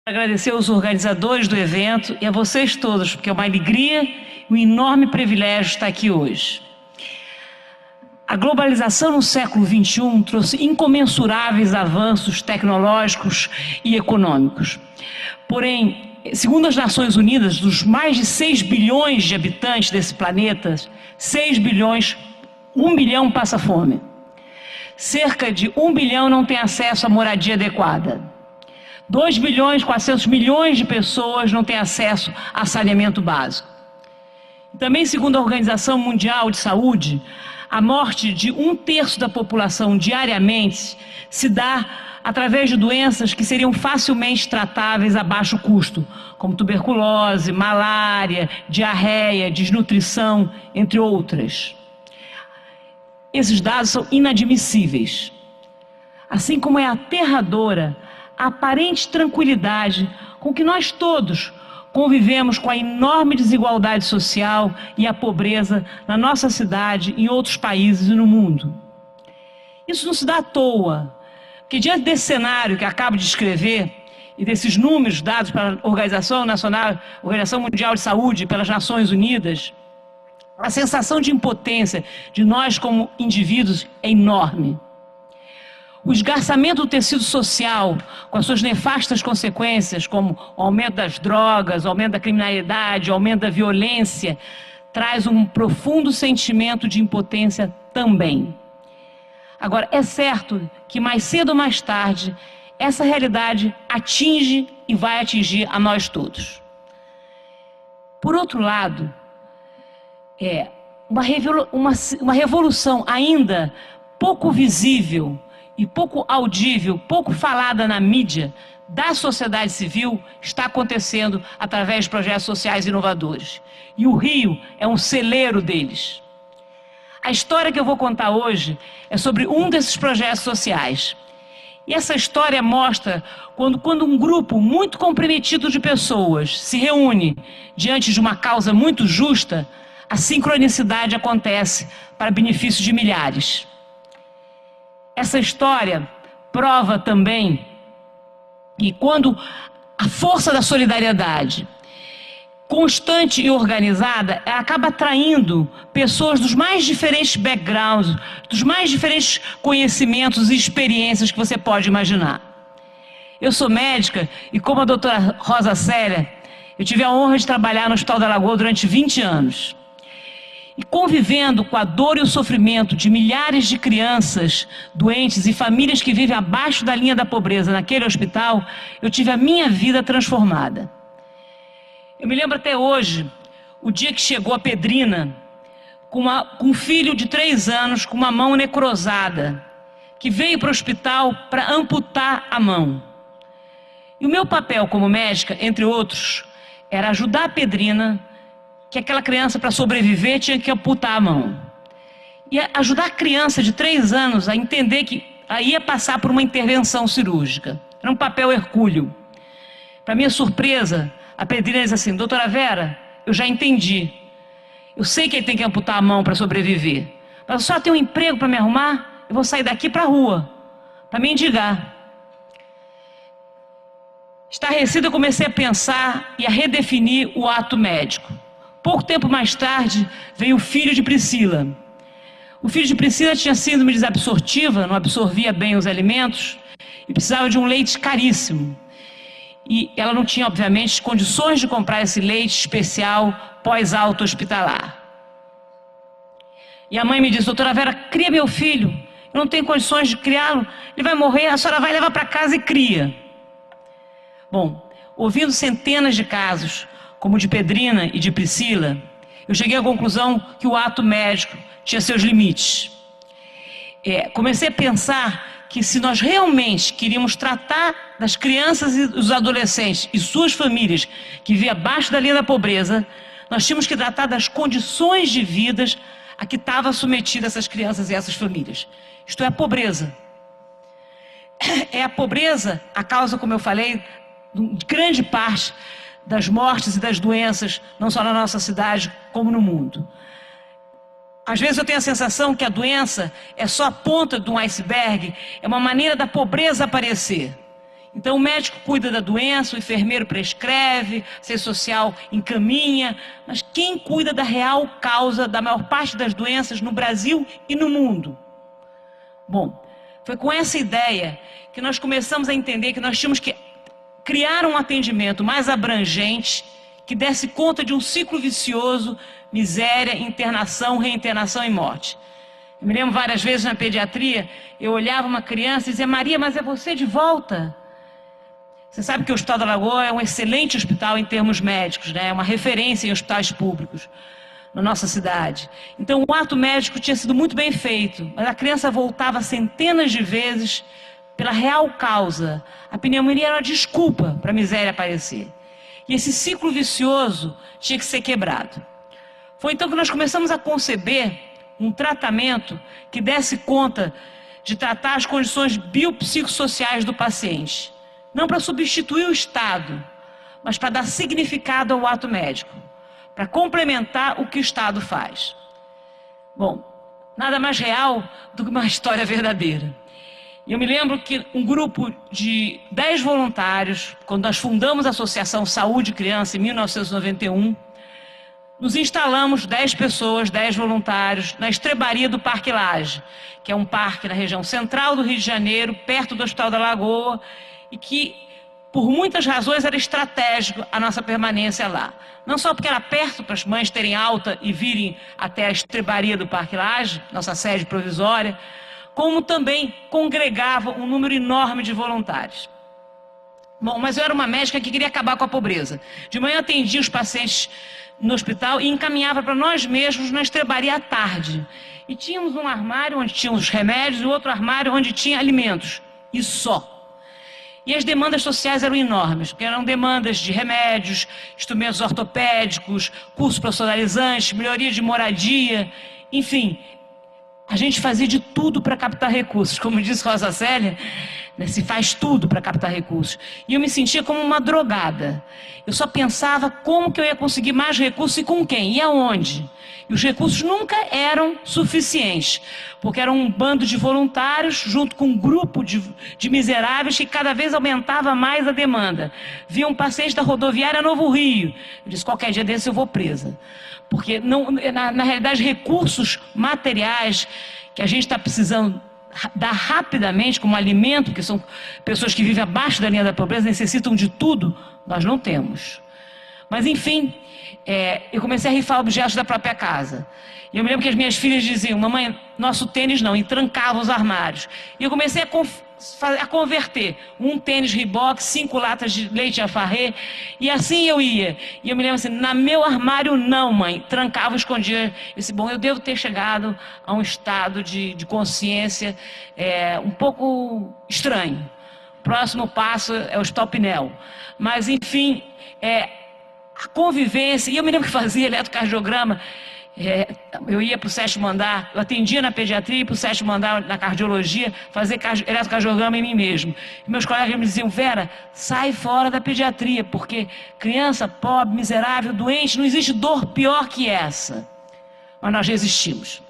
Agradecer aos organizadores do evento e a vocês todos, porque é uma alegria e um enorme privilégio estar aqui hoje. A globalização no século XXI trouxe incomensuráveis avanços tecnológicos e econômicos. Porém, segundo as Nações Unidas, dos mais de 6 bilhões de habitantes desse planeta, 6 bilhões, 1 bilhão passa fome. Cerca de 1 bilhão não tem acesso à moradia adequada. 2 bilhões e 400 milhões de pessoas não têm acesso a saneamento básico. Também, segundo a Organização Mundial de Saúde, a morte de 1/3 da população diariamente se dá através de doenças que seriam facilmente tratáveis a baixo custo, como tuberculose, malária, diarreia, desnutrição, entre outras. Esses dados são inadmissíveis. Assim como é aterradora a aparente tranquilidade com que nós todos convivemos com a enorme desigualdade social e a pobreza na nossa cidade, em outros países e no mundo. Isso não se dá à toa, porque diante desse cenário que acabo de descrever e desses números dados pela Organização Mundial de Saúde, pelas Nações Unidas, a sensação de impotência de nós como indivíduos é enorme. O esgarçamento do tecido social, com as suas nefastas consequências, como o aumento das drogas, o aumento da criminalidade, o aumento da violência, traz um profundo sentimento de impotência também. Agora, é certo que mais cedo ou mais tarde, essa realidade atinge e vai atingir a nós todos. Por outro lado, uma revolução ainda pouco visível e pouco audível, pouco falada na mídia, da sociedade civil, está acontecendo através de projetos sociais inovadores. E o Rio é um celeiro deles. A história que eu vou contar hoje é sobre um desses projetos sociais. E essa história mostra quando um grupo muito comprometido de pessoas se reúne diante de uma causa muito justa, a sincronicidade acontece para benefício de milhares. Essa história prova também que quando a força da solidariedade, constante e organizada, ela acaba atraindo pessoas dos mais diferentes backgrounds, dos mais diferentes conhecimentos e experiências que você pode imaginar. Eu sou médica e, como a doutora Rosa Célia, eu tive a honra de trabalhar no Hospital da Lagoa durante 20 anos. E convivendo com a dor e o sofrimento de milhares de crianças doentes e famílias que vivem abaixo da linha da pobreza naquele hospital, eu tive a minha vida transformada. Eu me lembro até hoje, o dia que chegou a Pedrina, com um filho de 3 anos, com uma mão necrosada, que veio para o hospital para amputar a mão. E o meu papel como médica, entre outros, era ajudar a Pedrina, que aquela criança, para sobreviver, tinha que amputar a mão. E ajudar a criança de 3 anos a entender que ia passar por uma intervenção cirúrgica. Era um papel hercúleo. Para minha surpresa, a Pedrina diz assim: doutora Vera, eu já entendi. Eu sei que ele tem que amputar a mão para sobreviver. Mas a senhora tem um emprego para me arrumar? Eu vou sair daqui para a rua, para mendigar. Estarrecida, eu comecei a pensar e a redefinir o ato médico. Pouco tempo mais tarde, veio o filho de Priscila. O filho de Priscila tinha síndrome desabsortiva, não absorvia bem os alimentos e precisava de um leite caríssimo. E ela não tinha, obviamente, condições de comprar esse leite especial pós-alta hospitalar. E a mãe me disse: doutora Vera, cria meu filho. Eu não tenho condições de criá-lo. Ele vai morrer, a senhora vai levar para casa e cria. Bom, ouvindo centenas de casos, como o de Pedrina e de Priscila, eu cheguei à conclusão que o ato médico tinha seus limites. Comecei a pensar que se nós realmente queríamos tratar das crianças e dos adolescentes e suas famílias que vivem abaixo da linha da pobreza, nós tínhamos que tratar das condições de vida a que estavam submetidas essas crianças e essas famílias. Isto é a pobreza. É a pobreza a causa, como eu falei, de grande parte das mortes e das doenças, não só na nossa cidade, como no mundo. Às vezes eu tenho a sensação que a doença é só a ponta de um iceberg, é uma maneira da pobreza aparecer. Então o médico cuida da doença, o enfermeiro prescreve, a assistente social encaminha, mas quem cuida da real causa da maior parte das doenças no Brasil e no mundo? Bom, foi com essa ideia que nós começamos a entender que nós tínhamos que criar um atendimento mais abrangente, que desse conta de um ciclo vicioso, miséria, internação, reinternação e morte. Eu me lembro várias vezes na pediatria, eu olhava uma criança e dizia: Maria, mas é você de volta? Você sabe que o Hospital da Lagoa é um excelente hospital em termos médicos, né? É uma referência em hospitais públicos na nossa cidade. Então o ato médico tinha sido muito bem feito, mas a criança voltava centenas de vezes pela real causa. A pneumonia era uma desculpa para a miséria aparecer. E esse ciclo vicioso tinha que ser quebrado. Foi então que nós começamos a conceber um tratamento que desse conta de tratar as condições biopsicossociais do paciente. Não para substituir o Estado, mas para dar significado ao ato médico, para complementar o que o Estado faz. Bom, nada mais real do que uma história verdadeira. E eu me lembro que um grupo de 10 voluntários, quando nós fundamos a Associação Saúde Criança em 1991, nos instalamos 10 pessoas, 10 voluntários, na estrebaria do Parque Lage, que é um parque na região central do Rio de Janeiro, perto do Hospital da Lagoa, e que, por muitas razões, era estratégico a nossa permanência lá. Não só porque era perto para as mães terem alta e virem até a estrebaria do Parque Lage, nossa sede provisória, como também congregava um número enorme de voluntários. Bom, mas eu era uma médica que queria acabar com a pobreza. De manhã atendia os pacientes no hospital e encaminhava para nós mesmos na estrebaria à tarde. E tínhamos um armário onde tinham os remédios e outro armário onde tinha alimentos. E só. E as demandas sociais eram enormes, porque eram demandas de remédios, instrumentos ortopédicos, cursos profissionalizantes, melhoria de moradia, enfim. A gente fazia de tudo para captar recursos. Como disse Rosa Célia, né, se faz tudo para captar recursos. E eu me sentia como uma drogada. Eu só pensava como que eu ia conseguir mais recursos e com quem, e aonde. E os recursos nunca eram suficientes, porque era um bando de voluntários junto com um grupo de miseráveis que cada vez aumentava mais a demanda. Via um paciente da rodoviária Novo Rio. Eu disse: qualquer dia desse eu vou presa. Porque, na realidade, recursos materiais que a gente está precisando dar rapidamente como alimento, que são pessoas que vivem abaixo da linha da pobreza, necessitam de tudo, nós não temos. Mas, enfim, eu comecei a rifar objetos da própria casa. E eu me lembro que as minhas filhas diziam: mamãe, nosso tênis não, e trancavam os armários. E eu comecei a converter um tênis Reebok, 5 latas de leite Afarré, e assim eu ia. E eu me lembro assim: na meu armário não, mãe. Trancava, escondia. Eu disse: bom, eu devo ter chegado a um estado de consciência um pouco estranho. O próximo passo é o Hospital Pinel. Mas, enfim, a convivência. E eu me lembro que fazia eletrocardiograma. Eu ia para o 7º andar, eu atendia na pediatria, para o 7º andar na cardiologia, fazer eletrocardiograma em mim mesmo. E meus colegas me diziam: Vera, sai fora da pediatria, porque criança pobre, miserável, doente, não existe dor pior que essa. Mas nós resistimos.